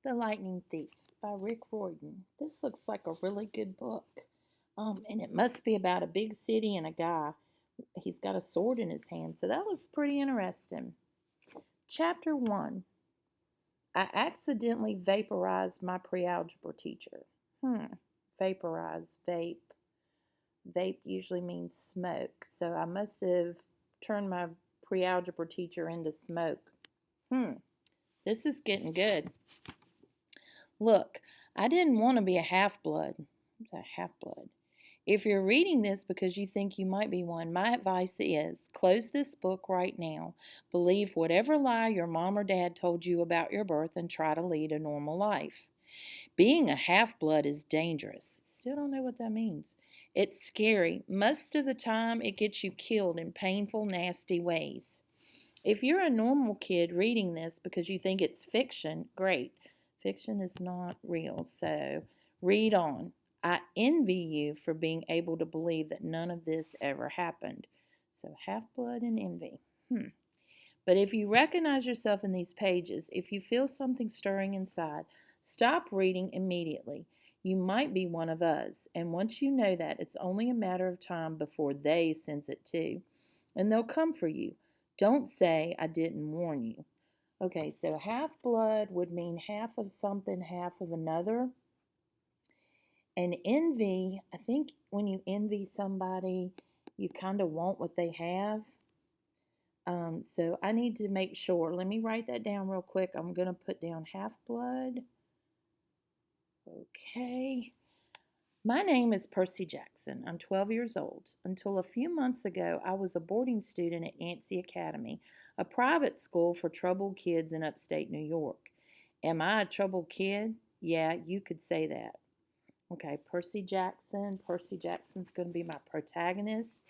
The Lightning Thief by Rick Riordan. This looks like a really good book. And it must be about a big city and a guy. He's got a sword in his hand, so that looks pretty interesting. Chapter 1. I accidentally vaporized my pre-algebra teacher. Vaporize, vape. Vape usually means smoke, so I must have turned my pre-algebra teacher into smoke. This is getting good. Look, I didn't want to be a half-blood. What's a half-blood? If you're reading this because you think you might be one, my advice is close this book right now. Believe whatever lie your mom or dad told you about your birth and try to lead a normal life. Being a half-blood is dangerous. Still don't know what that means. It's scary. Most of the time, it gets you killed in painful, nasty ways. If you're a normal kid reading this because you think it's fiction, great. Fiction is not real, so read on. I envy you for being able to believe that none of this ever happened. So half-blood and envy. But if you recognize yourself in these pages, if you feel something stirring inside, stop reading immediately. You might be one of us, and once you know that, it's only a matter of time before they sense it too, and they'll come for you. Don't say, I didn't warn you. Okay, so half-blood would mean half of something, half of another. And envy, I think when you envy somebody, you kind of want what they have. So I need to make sure. Let me write that down real quick. I'm going to put down half-blood. Okay. My name is Percy Jackson. I'm 12 years old. Until a few months ago, I was a boarding student at Yancey Academy, a private school for troubled kids in upstate New York. Am I a troubled kid? Yeah, you could say that. Okay, Percy Jackson. Percy Jackson's going to be my protagonist,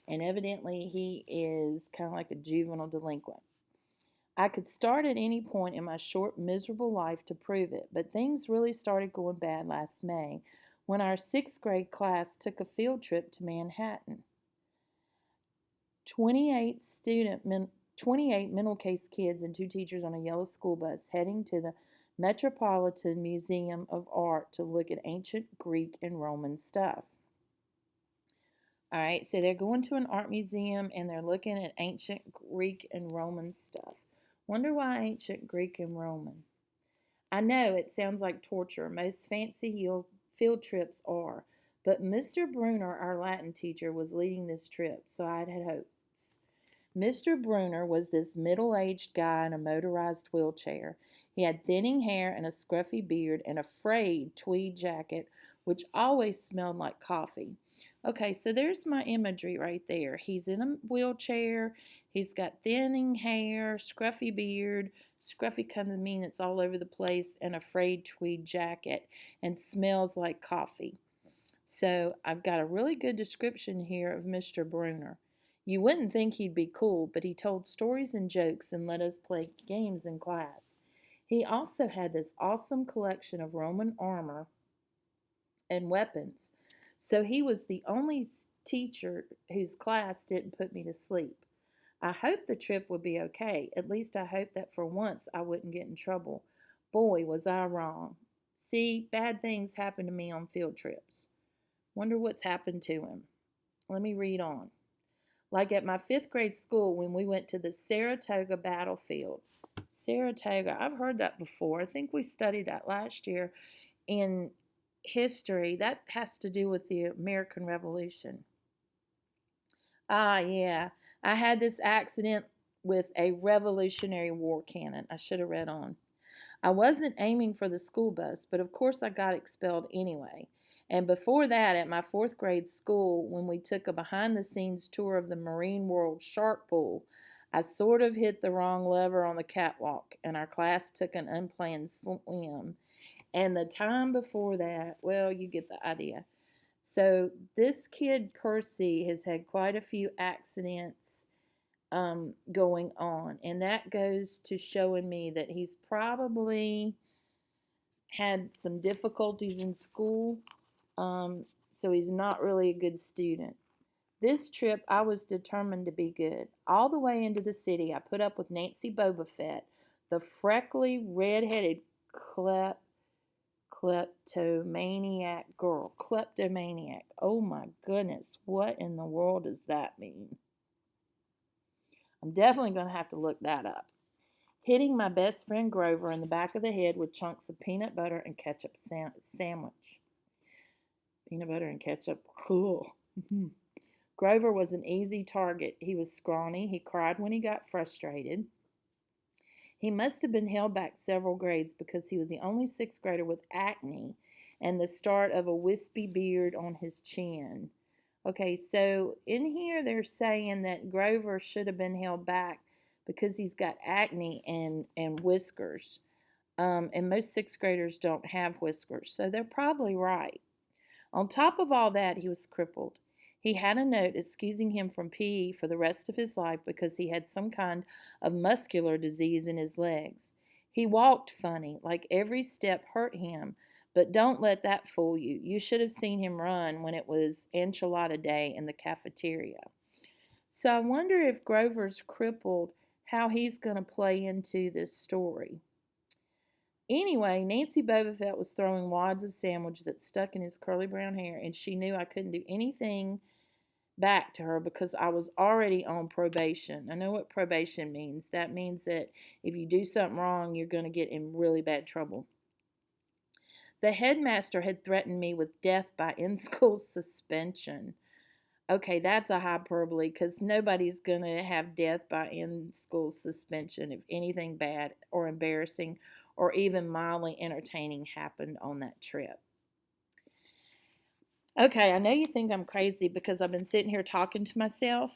and evidently he is kind of like a juvenile delinquent. I could start at any point in my short, miserable life to prove it, but things really started going bad last May when our sixth grade class took a field trip to Manhattan. 28 mental case kids and 2 teachers on a yellow school bus heading to the Metropolitan Museum of Art to look at ancient Greek and Roman stuff. All right, so they're going to an art museum and they're looking at ancient Greek and Roman stuff. Wonder why ancient Greek and Roman? I know it sounds like torture. Most fancy field trips are. But Mr. Bruner, our Latin teacher, was leading this trip, so I had hopes. Mr. Bruner was this middle-aged guy in a motorized wheelchair. He had thinning hair and a scruffy beard and a frayed tweed jacket, which always smelled like coffee. Okay, so there's my imagery right there. He's in a wheelchair. He's got thinning hair, scruffy beard. Scruffy kind of mean it's all over the place, and a frayed tweed jacket, and smells like coffee. So I've got a really good description here of Mr. Bruner. You wouldn't think he'd be cool, but he told stories and jokes and let us play games in class. He also had this awesome collection of Roman armor and weapons. So he was the only teacher whose class didn't put me to sleep. I hoped the trip would be okay. At least I hoped that for once I wouldn't get in trouble. Boy, was I wrong. See, bad things happen to me on field trips. Wonder what's happened to him. Let me read on. Like at my 5th grade school when we went to the Saratoga battlefield. Saratoga, I've heard that before. I think we studied that last year in history. That has to do with the American Revolution. Yeah. I had this accident with a Revolutionary War cannon. I should have read on. I wasn't aiming for the school bus, but of course I got expelled anyway. And before that, at my 4th grade school, when we took a behind-the-scenes tour of the Marine World Shark Pool, I sort of hit the wrong lever on the catwalk, and our class took an unplanned swim. And the time before that, well, you get the idea. So this kid, Percy, has had quite a few accidents going on. And that goes to showing me that he's probably had some difficulties in school. So he's not really a good student. This trip, I was determined to be good. All the way into the city, I put up with Nancy Bobafett, the freckly, red-headed Kleptomaniac girl. Kleptomaniac. Oh my goodness. What in the world does that mean? I'm definitely going to have to look that up. Hitting my best friend Grover in the back of the head with chunks of peanut butter and ketchup sandwich. Peanut butter and ketchup. Cool. Grover was an easy target. He was scrawny. He cried when he got frustrated. He must have been held back several grades because he was the only sixth grader with acne and the start of a wispy beard on his chin. Okay, so in here they're saying that Grover should have been held back because he's got acne and whiskers. And most sixth graders don't have whiskers, so they're probably right. On top of all that, he was crippled. He had a note excusing him from PE for the rest of his life because he had some kind of muscular disease in his legs. He walked funny, like every step hurt him, but don't let that fool you. You should have seen him run when it was enchilada day in the cafeteria. So I wonder if Grover's crippled, how he's going to play into this story. Anyway, Nancy Bobofet was throwing wads of sandwich that stuck in his curly brown hair, and she knew I couldn't do anything back to her because I was already on probation. I know what probation means. That means that if you do something wrong, you're going to get in really bad trouble. The headmaster had threatened me with death by in-school suspension. Okay, that's a hyperbole because nobody's going to have death by in-school suspension if anything bad or embarrassing or even mildly entertaining happened on that trip. Okay, I know you think I'm crazy because I've been sitting here talking to myself,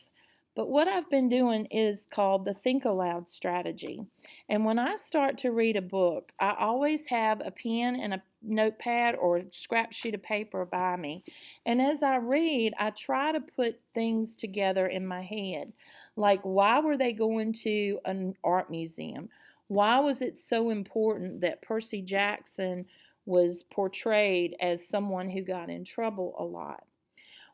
but what I've been doing is called the Think Aloud strategy. And when I start to read a book, I always have a pen and a notepad or a scrap sheet of paper by me. And as I read, I try to put things together in my head. Like, why were they going to an art museum? Why was it so important that Percy Jackson was portrayed as someone who got in trouble a lot?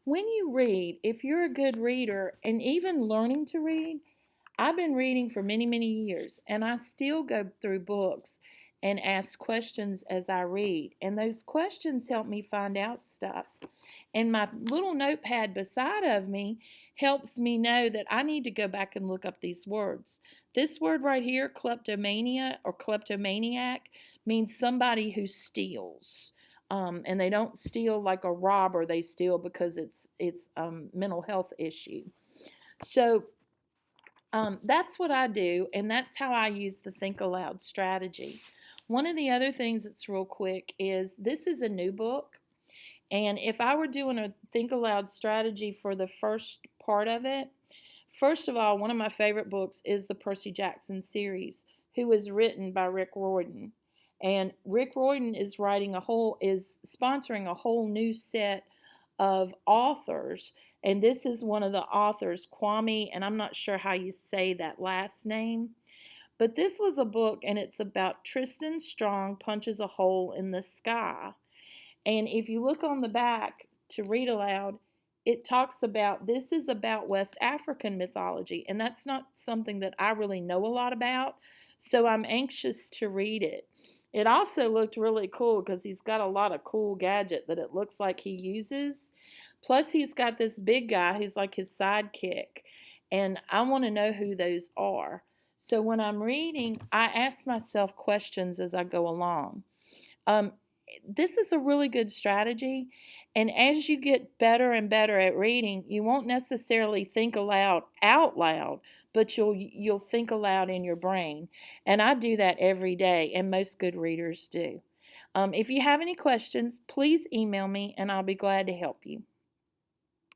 When you read, if you're a good reader and even learning to read, I've been reading for many, many years, and I still go through books and ask questions as I read. And those questions help me find out stuff. And my little notepad beside of me helps me know that I need to go back and look up these words. This word right here, kleptomania or kleptomaniac, means somebody who steals. And they don't steal like a robber. They steal because it's a mental health issue. So that's what I do, and that's how I use the Think Aloud strategy. One of the other things that's real quick is this is a new book, and if I were doing a Think Aloud strategy for the first part of it, first of all, one of my favorite books is the Percy Jackson series, who was written by Rick Riordan. And Rick Riordan is sponsoring a whole new set of authors. And this is one of the authors, Kwame, and I'm not sure how you say that last name. But this was a book, and it's about Tristan Strong punches a hole in the sky. And if you look on the back to read aloud, it talks about this is about West African mythology, and that's not something that I really know a lot about, so I'm anxious to read it. It also looked really cool because he's got a lot of cool gadget that it looks like he uses. Plus, he's got this big guy who's like his sidekick, and I want to know who those are. So when I'm reading, I ask myself questions as I go along. This is a really good strategy, and as you get better and better at reading, you won't necessarily think aloud out loud, but you'll think aloud in your brain. And I do that every day, and most good readers do. If you have any questions, please email me, and I'll be glad to help you.